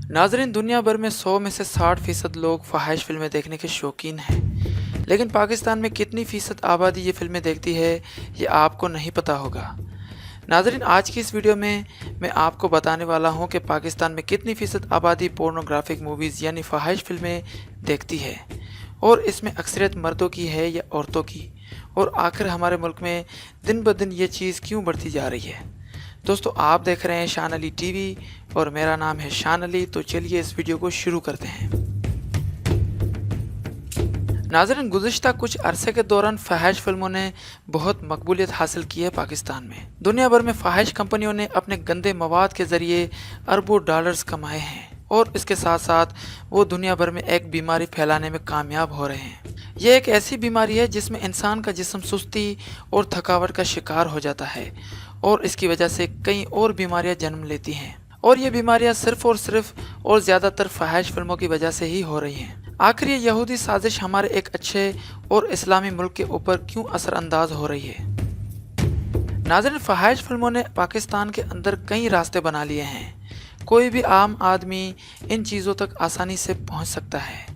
नाजरीन, दुनिया भर में 100 में से 60% लोग फ़ाहिश फ़िल्में देखने के शौकीन हैं, लेकिन पाकिस्तान में कितनी फ़ीसद आबादी ये फ़िल्में देखती है ये आपको नहीं पता होगा। नाजरीन, आज की इस वीडियो में मैं आपको बताने वाला हूँ कि पाकिस्तान में कितनी फ़ीसद आबादी पोर्नोग्राफिक मूवीज़ यानी फ़ाहिश फ़िल्में देखती है, और इसमें अक्सरियत मर्दों की है या औरतों की, और आखिर हमारे मुल्क में दिन ब दिन ये चीज़ क्यों बढ़ती जा रही है। दोस्तों, आप देख रहे हैं शान अली टीवी और मेरा नाम है शान अली। तो चलिए इस वीडियो को शुरू करते हैं। नाज़रीन, गुज़िश्ता कुछ अरसे के दौरान फ़ाहिश फिल्मों ने बहुत मकबूलियत हासिल की है पाकिस्तान में। दुनिया भर में फ़ाहिश कंपनियों ने अपने गंदे मवाद के ज़रिए अरबों डॉलर्स कमाए हैं, और इसके साथ साथ वो दुनिया भर में एक बीमारी फैलाने में कामयाब हो रहे हैं। यह एक ऐसी बीमारी है जिसमें इंसान का जिस्म सुस्ती और थकावट का शिकार हो जाता है, और इसकी वजह से कई और बीमारियां जन्म लेती हैं, और ये बीमारियां सिर्फ और ज़्यादातर फ़ाहिश फिल्मों की वजह से ही हो रही हैं। आखिर ये यहूदी साजिश हमारे एक अच्छे और इस्लामी मुल्क के ऊपर क्यों असरअंदाज हो रही है। नाज़रीन, फ़ाहिश फिल्मों ने पाकिस्तान के अंदर कई रास्ते बना लिए हैं। कोई भी आम आदमी इन चीज़ों तक आसानी से पहुंच सकता है।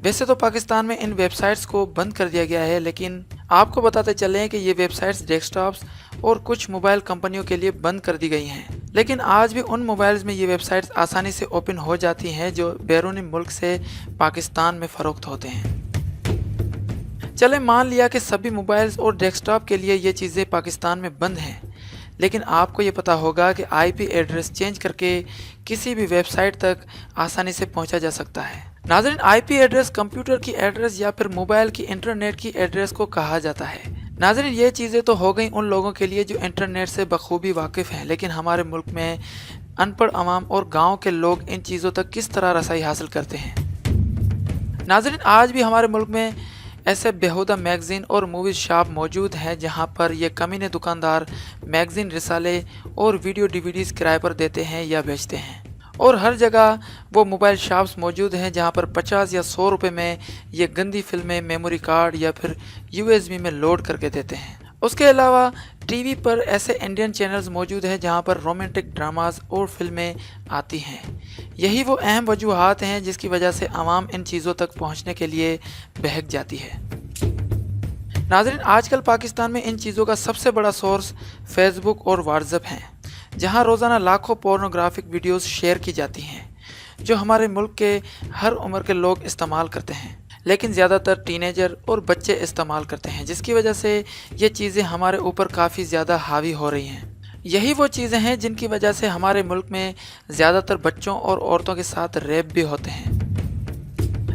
वैसे तो पाकिस्तान में इन वेबसाइट्स को बंद कर दिया गया है, लेकिन आपको बताते चलें कि ये वेबसाइट्स डेस्कटॉप्स और कुछ मोबाइल कंपनियों के लिए बंद कर दी गई हैं। लेकिन आज भी उन मोबाइल्स में ये वेबसाइट्स आसानी से ओपन हो जाती हैं जो बैरूनी मुल्क से पाकिस्तान में फ़रोख्त होते हैं। चले मान लिया कि सभी मोबाइल्स और डेस्कटॉप के लिए ये चीज़ें पाकिस्तान में बंद हैं, लेकिन आपको ये पता होगा कि आईपी एड्रेस चेंज करके किसी भी वेबसाइट तक आसानी से पहुंचा जा सकता है। नाज़रीन, आईपी एड्रेस कंप्यूटर की एड्रेस या फिर मोबाइल की इंटरनेट की एड्रेस को कहा जाता है। नाज़रीन, ये चीज़ें तो हो गई उन लोगों के लिए जो इंटरनेट से बखूबी वाकिफ़ हैं, लेकिन हमारे मुल्क में अनपढ़ अवाम और गाँव के लोग इन चीज़ों तक किस तरह रसाई हासिल करते हैं। नाज़रीन, आज भी हमारे मुल्क में ऐसे बेहुदा मैगज़ीन और मूवीज़ शॉप मौजूद हैं जहां पर ये कमीने दुकानदार मैगज़ीन, रिसाले और वीडियो डीवीडीज़ किराए पर देते हैं या बेचते हैं। और हर जगह वो मोबाइल शॉप्स मौजूद हैं जहां पर 50 या 100 रुपये में ये गंदी फिल्में मेमोरी कार्ड या फिर यूएसबी में लोड करके देते हैं। उसके अलावा टीवी पर ऐसे इंडियन चैनल्स मौजूद हैं जहां पर रोमांटिक ड्रामाज और फिल्में आती हैं। यही वो अहम वजूहात हैं जिसकी वजह से आवाम इन चीज़ों तक पहुंचने के लिए बहक जाती है। नाज़रीन, आजकल पाकिस्तान में इन चीज़ों का सबसे बड़ा सोर्स फेसबुक और व्हाट्सएप हैं, जहां रोज़ाना लाखों पोर्नोग्राफिक वीडियोस शेयर की जाती हैं जो हमारे मुल्क के हर उम्र के लोग इस्तेमाल करते हैं, लेकिन ज़्यादातर टीनेजर और बच्चे इस्तेमाल करते हैं, जिसकी वजह से ये चीज़ें हमारे ऊपर काफ़ी ज़्यादा हावी हो रही हैं। यही वो चीज़ें हैं जिनकी वजह से हमारे मुल्क में ज़्यादातर बच्चों और औरतों के साथ रेप भी होते हैं।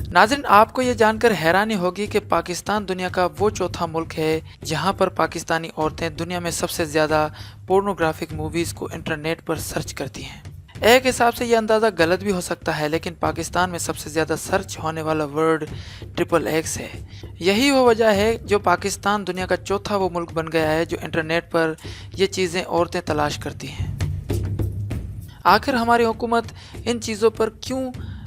नाज़रीन, आपको ये जानकर हैरानी होगी कि पाकिस्तान दुनिया का वो चौथा मुल्क है जहाँ पर पाकिस्तानी औरतें दुनिया में सबसे ज़्यादा पोर्नोग्राफिक मूवीज़ को इंटरनेट पर सर्च करती हैं। एक हिसाब से ये अंदाज़ा गलत भी हो सकता है, लेकिन पाकिस्तान में सबसे ज़्यादा सर्च होने वाला वर्ड XXX है। यही वो वजह है जो पाकिस्तान दुनिया का चौथा वो मुल्क बन गया है जो इंटरनेट पर ये चीज़ें औरतें तलाश करती हैं। आखिर हमारी हुकूमत इन चीज़ों पर क्यों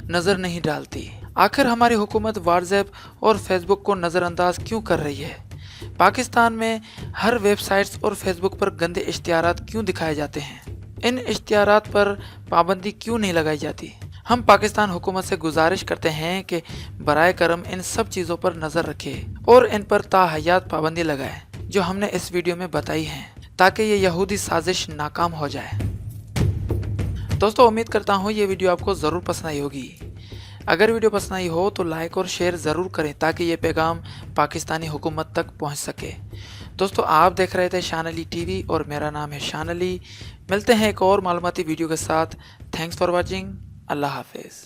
नज़र नहीं डालती? आखिर हमारी हुकूमत व्हाट्सएप और फेसबुक को नज़रअंदाज क्यों कर रही है? पाकिस्तान में हर वेबसाइट्स और फेसबुक पर गंदे इश्तिहारात क्यों दिखाए जाते हैं? इन इश्तिहारात पर पाबंदी क्यों नहीं लगाई जाती? हम पाकिस्तान हुकूमत से गुजारिश करते हैं कि बराए करम इन सब चीज़ों पर नज़र रखे और इन पर ताहयात पाबंदी लगाए जो हमने इस वीडियो में बताई हैं, ताकि ये यहूदी साजिश नाकाम हो जाए। दोस्तों, उम्मीद करता हूँ ये वीडियो आपको ज़रूर पसंद आई होगी। अगर वीडियो पसंद आई हो तो लाइक और शेयर ज़रूर करें ताकि ये पैगाम पाकिस्तानी हुकूमत तक पहुंच सके। दोस्तों, आप देख रहे थे शान अली टीवी और मेरा नाम है शान अली। मिलते हैं एक और मालूमाती वीडियो के साथ। Thanks for watching. अल्लाह हाफिज़।